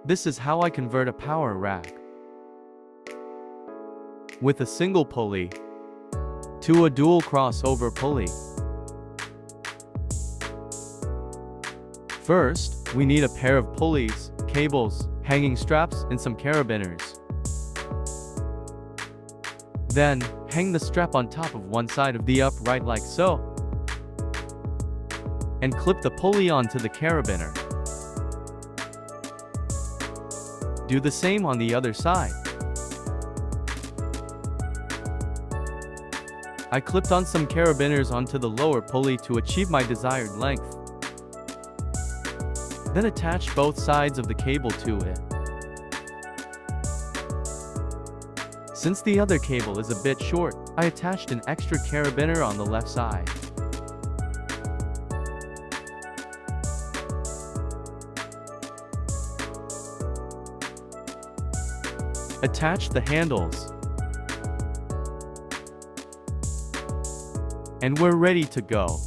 This is how I convert a power rack with a single pulley to a dual crossover pulley. First, we need a pair of pulleys, cables, hanging straps, and some carabiners. Then, hang the strap on top of one side of the upright like so, and clip the pulley onto the carabiner. Do the same on the other side. I clipped on some carabiners onto the lower pulley to achieve my desired length. Then attach both sides of the cable to it. Since the other cable is a bit short, I attached an extra carabiner on the left side. Attach the handles. And we're ready to go.